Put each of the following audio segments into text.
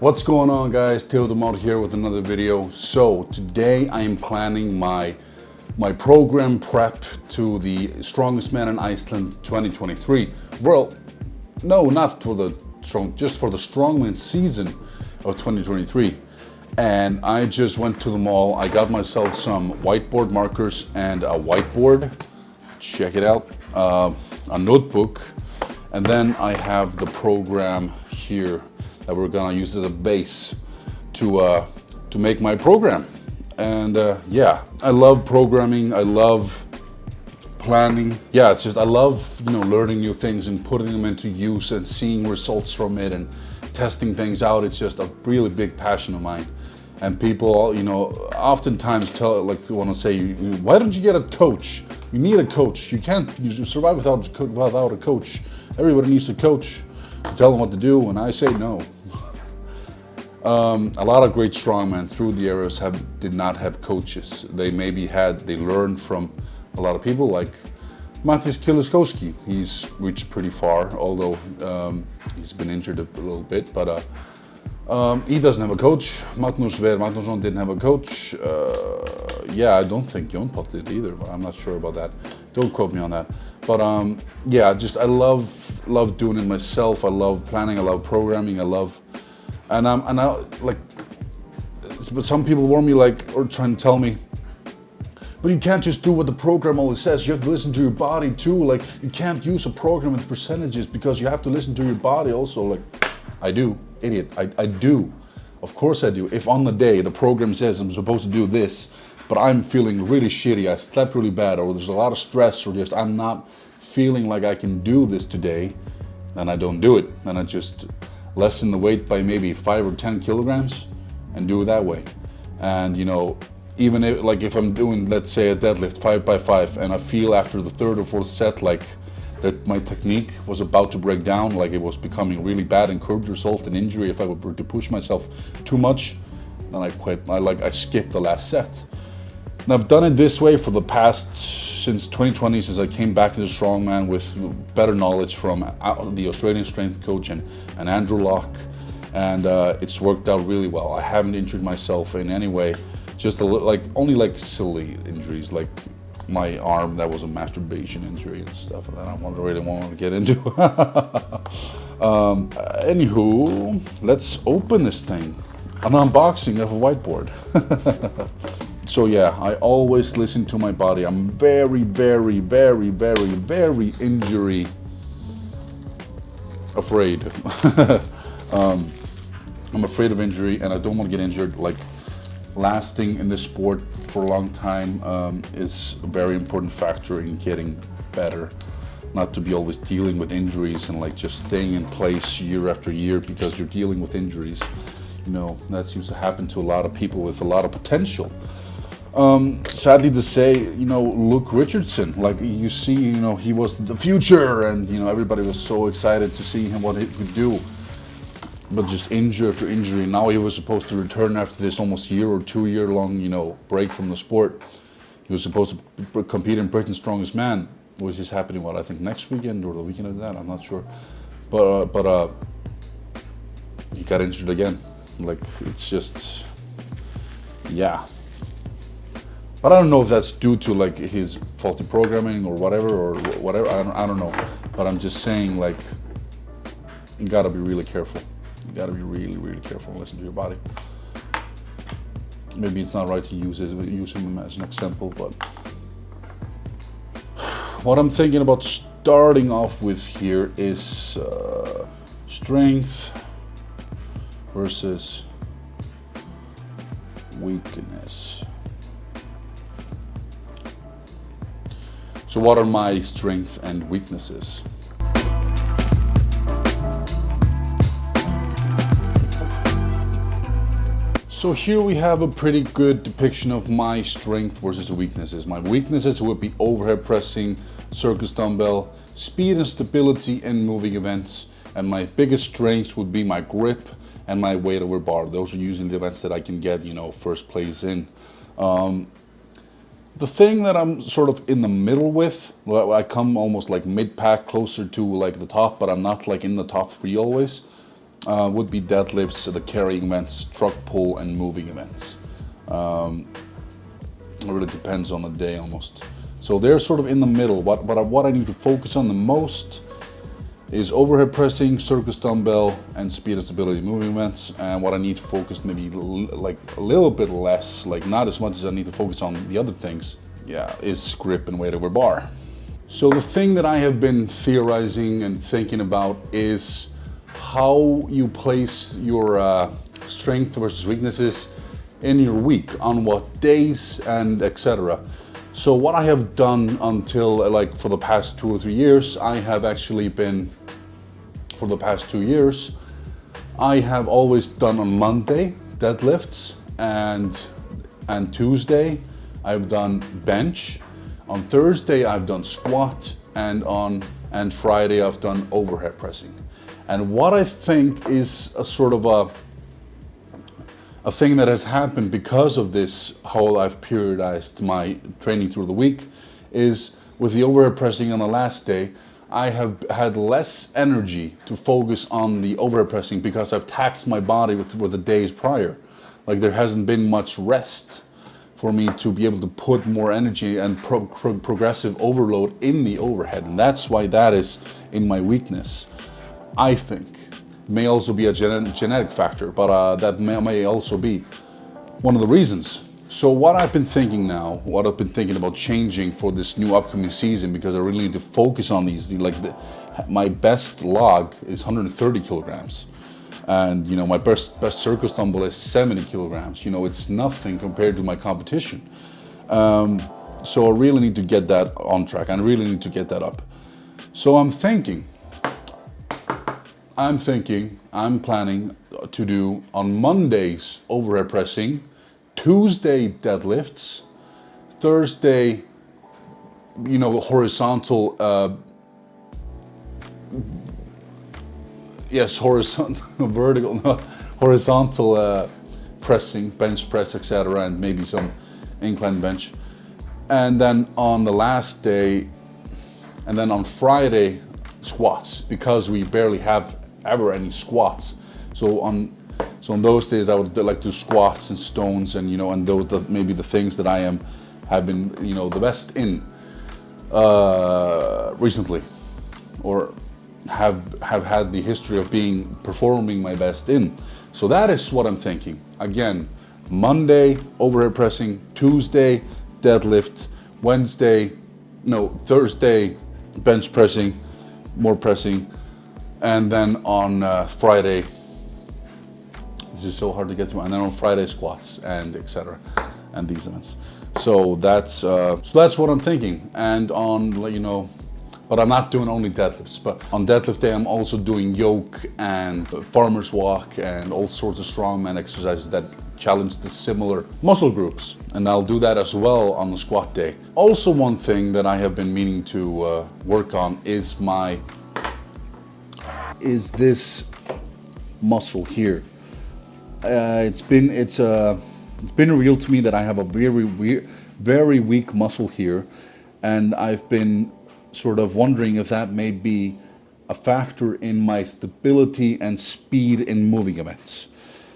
What's going on, guys? Theodor here with another video. So today I am planning my program prep to the Strongest Man in Iceland 2023. Well, no, not for the just for the Strongman season of 2023. And I just went to the mall. I got myself some whiteboard markers and a whiteboard. Check it out. A notebook, and then I have the program here that we're gonna use as a base to make my program. And yeah, I love programming. I love planning. Yeah, it's just I love learning new things and putting them into use and seeing results from it and testing things out. It's just a really big passion of mine. And people, oftentimes want to say, why don't you get a coach? You need a coach. You can't survive without a coach. Everybody needs a coach to tell them what to do, and I say no. A lot of great strongmen through the years did not have coaches. They learned from a lot of people like Mattis Kieliskowski. He's reached pretty far, although he's been injured a little bit, but he doesn't have a coach. Magnus Ver Magnusson didn't have a coach. Yeah, I don't think Jon Pott did either, but I'm not sure about that. Don't quote me on that. But yeah, I love doing it myself. I love planning. I love programming. But some people warn me or trying to tell me, but you can't just do what the program always says. You have to listen to your body too. You can't use a program with percentages because you have to listen to your body also. I do, idiot. I do. Of course I do. If on the day the program says I'm supposed to do this, but I'm feeling really shitty, I slept really bad, or there's a lot of stress, or just I'm not feeling like I can do this today, then I don't do it. Then I just lessen the weight by maybe 5 or 10 kilograms and do it that way. And even if I'm doing, let's say, a deadlift 5 by 5, and I feel after the third or fourth set that my technique was about to break down, it was becoming really bad and could result in injury if I were to push myself too much, then I quit. I skipped the last set. And I've done it this way for the past, since 2020, since I came back to the Strongman with better knowledge from the Australian strength coach and Andrew Locke, and it's worked out really well. I haven't injured myself in any way, just only silly injuries, like my arm, that was a masturbation injury and stuff that I don't really want to get into. Anywho, let's open this thing. An unboxing of a whiteboard. So yeah, I always listen to my body. I'm very, very, very, very, very injury afraid. I'm afraid of injury, and I don't want to get injured. Lasting in this sport for a long time is a very important factor in getting better. Not to be always dealing with injuries and just staying in place year after year because you're dealing with injuries. That seems to happen to a lot of people with a lot of potential. Sadly to say, Luke Richardson, you see, he was the future, and everybody was so excited to see him, what he could do. But just injury after injury. Now he was supposed to return after this almost year or 2 year long, break from the sport. He was supposed to compete in Britain's Strongest Man, which is happening, I think next weekend or the weekend of that, I'm not sure. But he got injured again. It's just, yeah. But I don't know if that's due to his faulty programming or whatever. I don't know. But I'm just saying, you gotta be really careful. You gotta be really, really careful and listen to your body. Maybe it's not right to use him as an example, but what I'm thinking about starting off with here is strength versus weakness. So what are my strengths and weaknesses? So here we have a pretty good depiction of my strength versus weaknesses. My weaknesses would be overhead pressing, circus dumbbell, speed and stability in moving events, and my biggest strengths would be my grip and my weight over bar. Those are usually the events that I can get, first place in. The thing that I'm sort of in the middle with, I come almost mid-pack, closer to the top, but I'm not in the top 3 always, would be deadlifts, the carrying events, truck pull, and moving events. It really depends on the day almost. So they're sort of in the middle. What I need to focus on the most is overhead pressing, circus dumbbell, and speed and stability moving events. And what I need to focus maybe like a little bit less, like not as much as I need to focus on the other things, yeah, is grip and weight over bar. So the thing that I have been theorizing and thinking about is how you place your strength versus weaknesses in your week, on what days and etc. So what I have done until like for the past 2 or 3 years, I have actually been, for the past 2 years, I have always done on Monday deadlifts, and Tuesday I've done bench. On Thursday I've done squat, and Friday I've done overhead pressing. And what I think is a sort of a thing that has happened because of this, how I've periodized my training through the week, is with the overhead pressing on the last day, I have had less energy to focus on the overhead pressing because I've taxed my body with the days prior. Like there hasn't been much rest for me to be able to put more energy and progressive overload in the overhead. And that's why that is in my weakness, I think. May also be a genetic factor, but that may also be one of the reasons. So what I've been thinking now, what I've been thinking about changing for this new upcoming season, because I really need to focus on these. My best log is 130 kilograms, and you know my best circus dumbbell is 70 kilograms. You know, it's nothing compared to my competition. So I really need to get that on track. I really need to get that up. So I'm planning to do on Mondays overhead pressing, Tuesday deadlifts, Thursday, you know, horizontal, vertical, no, horizontal pressing, bench press, etc., and maybe some incline bench. And then on the last day, and then on Friday, squats, because we barely have ever any squats. So on those days I would like to do squats and stones, and you know, and those maybe the things that I have been, you know, the best in recently, or have had the history of performing my best in. So that is what I'm thinking. Again, Monday overhead pressing, Tuesday deadlift, Thursday bench pressing, more pressing, and then on Friday, this is so hard to get to, and then on Friday squats and etc. and these events. So that's what I'm thinking. And on, you know, but I'm not doing only deadlifts. But on deadlift day, I'm also doing yoke and farmer's walk and all sorts of strongman exercises that challenge the similar muscle groups. And I'll do that as well on the squat day. Also, one thing that I have been meaning to work on is this muscle here. It's been real to me that I have a very weak muscle here, and I've been sort of wondering if that may be a factor in my stability and speed in moving events.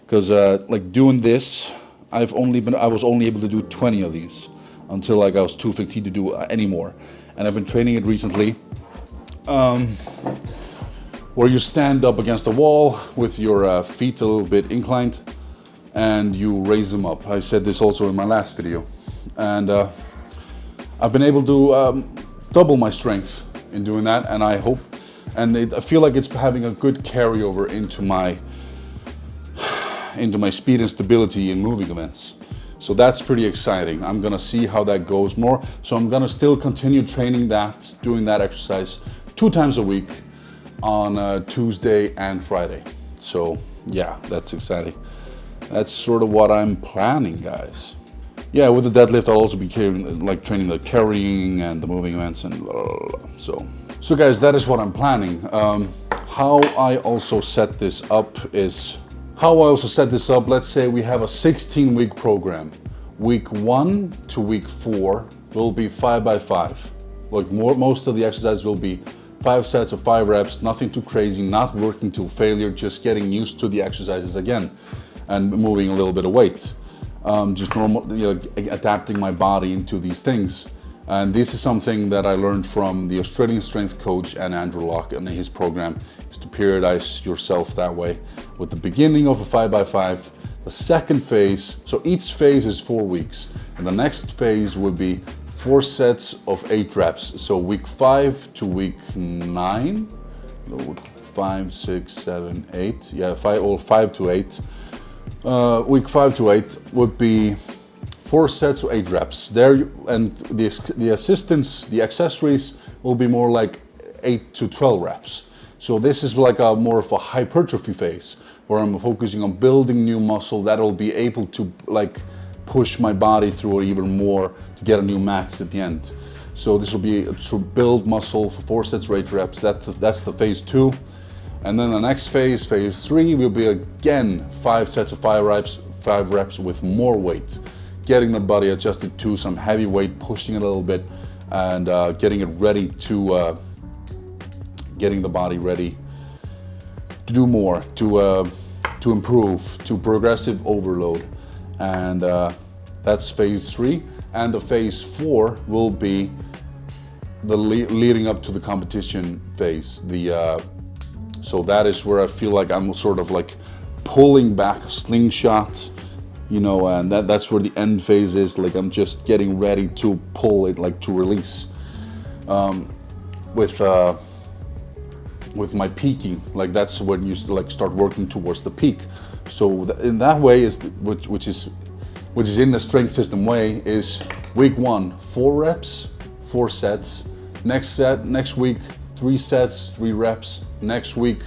Because like doing this, I was only able to do 20 of these until like I was too fatigued to do any more, and I've been training it recently. Where you stand up against a wall with your feet a little bit inclined, and you raise them up. I said this also in my last video, and I've been able to double my strength in doing that, and I feel like it's having a good carryover into my speed and stability in moving events. So that's pretty exciting. I'm gonna see how that goes more. So I'm gonna still continue doing that exercise 2 times a week on Tuesday and Friday. So yeah, that's exciting. That's sort of what I'm planning, guys. Yeah, with the deadlift, I'll also be training the carrying and the moving events and blah, blah, blah. So guys, that is what I'm planning. How I also set this up, let's say we have a 16-week program. Week 1 to week 4 will be 5 by 5. Like most of the exercises will be 5 sets of 5 reps, nothing too crazy, not working till failure, just getting used to the exercises again and moving a little bit of weight. Just normal, adapting my body into these things. And this is something that I learned from the Australian strength coach and Andrew Locke and his program, is to periodize yourself that way. With the beginning of a 5x5, the second phase, so each phase is 4 weeks, and the next phase would be 4 sets of 8 reps. So week 5 to week 9, 5, 6, 7, 8, yeah, 5 to 8. Week 5 to 8 would be 4 sets of 8 reps. There, and the assistance, the accessories will be more like 8 to 12 reps. So this is like a more of a hypertrophy phase where I'm focusing on building new muscle that'll be able to like push my body through it even more to get a new max at the end. So this will be to build muscle for 4 sets of 8 reps. That's the phase 2. And then the next phase, phase 3, will be again 5 sets of 5 reps with more weight. Getting the body adjusted to some heavy weight, pushing it a little bit, and getting it ready to, getting the body ready to do more, to improve, to progressive overload. And that's phase 3. And the phase 4 will be the leading up to the competition phase. So that is where I feel like I'm sort of like pulling back a slingshot, and that's where the end phase is. Like I'm just getting ready to pull it, like to release. With my peaking, like that's when you like start working towards the peak. So in that way which is in the strength system way is week 1, 4 reps, 4 sets. Next week, 3 sets, 3 reps. Next week,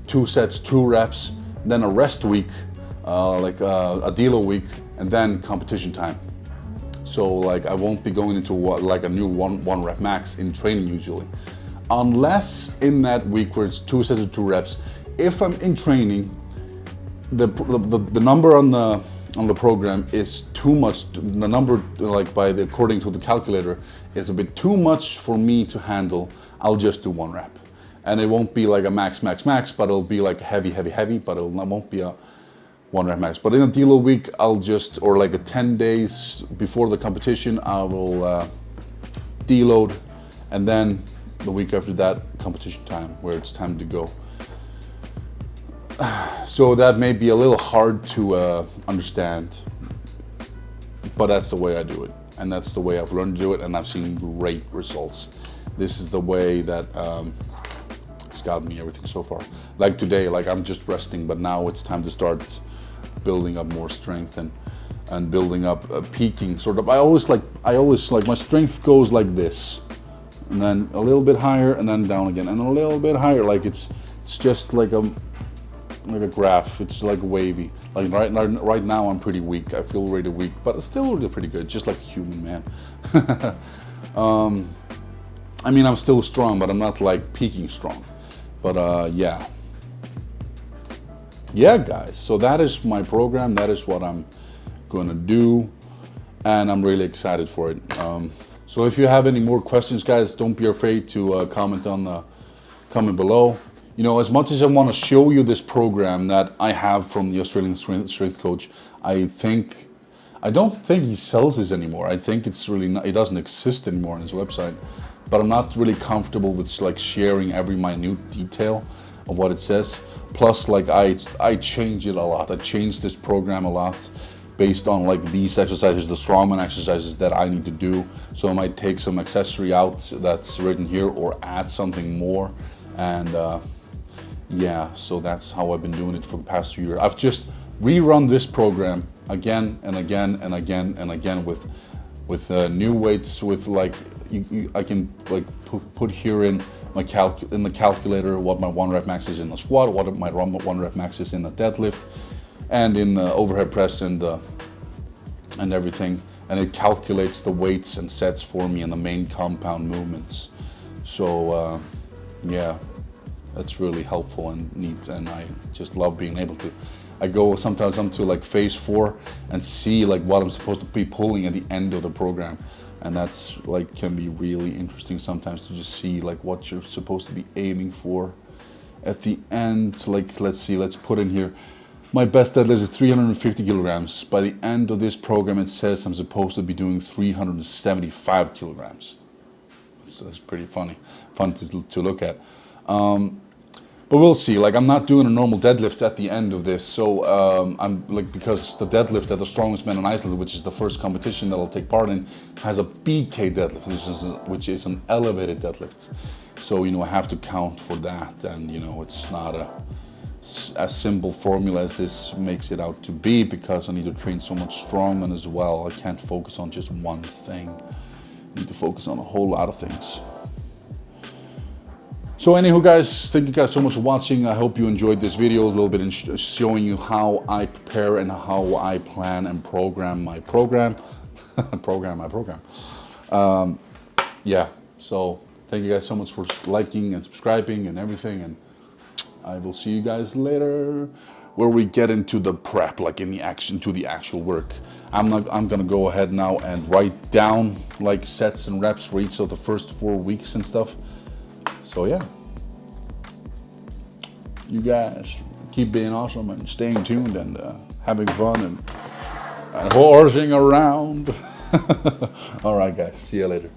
2 sets, 2 reps. Then a rest week, like a dealer week, and then competition time. So like I won't be going into like a new one rep max in training usually, unless in that week where it's 2 sets of 2 reps. If I'm in training, the number on the program is too much. The number, like according to the calculator, is a bit too much for me to handle. I'll just do 1 rep, and it won't be like a max, but it'll be like heavy, but it won't be a 1 rep max. But in a dealer week, I'll just, or like 10 days before the competition, I will deload, and then the week after that, competition time, where it's time to go. So that may be a little hard to understand, but that's the way I do it, and that's the way I've learned to do it, and I've seen great results. This is the way that it's gotten me everything so far. Like today, like I'm just resting, but now it's time to start building up more strength and building up peaking. Sort of, I always like my strength goes like this, and then a little bit higher, and then down again, and a little bit higher. Like it's just like a graph. It's like wavy. Like right now I'm pretty weak. I feel really weak, but it's still really pretty good, just like a human, man. I mean, I'm still strong, but I'm not like peaking strong. But yeah, guys. So that is my program. That is what I'm gonna do, and I'm really excited for it. So if you have any more questions, guys, don't be afraid to comment below. As much as I want to show you this program that I have from the Australian strength coach, I don't think he sells this anymore. I think it's really not, it doesn't exist anymore on his website. But I'm not really comfortable with like sharing every minute detail of what it says. Plus, like I change it a lot. I change this program a lot based on like these exercises, the Strongman exercises that I need to do. So I might take some accessory out that's written here or add something more. And yeah, so that's how I've been doing it for the past 2 years. I've just rerun this program again and again and again and again with new weights. With like I can like put here in my in the calculator what my 1 rep max is in the squat, what my 1 rep max is in the deadlift, and in the overhead press and everything, and it calculates the weights and sets for me in the main compound movements. So yeah, that's really helpful and neat, and I just love being able to. I go sometimes up to like phase 4 and see like what I'm supposed to be pulling at the end of the program, And that's like can be really interesting sometimes to just see like what you're supposed to be aiming for at the end. Like let's see, let's put in here, my best deadlift is 350 kilograms. By the end of this program, it says I'm supposed to be doing 375 kilograms. That's pretty fun to look at. But we'll see. Like I'm not doing a normal deadlift at the end of this, so I'm like, because the deadlift at the Strongest Man in Iceland, which is the first competition that I'll take part in, has a BK deadlift, which is an elevated deadlift. So you know I have to count for that, and you know it's not as simple formula as this makes it out to be, because I need to train so much strongman as well. I can't focus on just one thing. I need to focus on a whole lot of things. So anywho guys, thank you guys so much for watching. I hope you enjoyed this video a little bit in showing you how I prepare and how I plan and program my program. Yeah, so thank you guys so much for liking and subscribing and everything, and I will see you guys later where we get into the prep, like in the action, to the actual work. I'm gonna go ahead now and write down like sets and reps for each of the first 4 weeks and stuff. So yeah, you guys keep being awesome and staying tuned and having fun and horsing around. All right guys, see you later.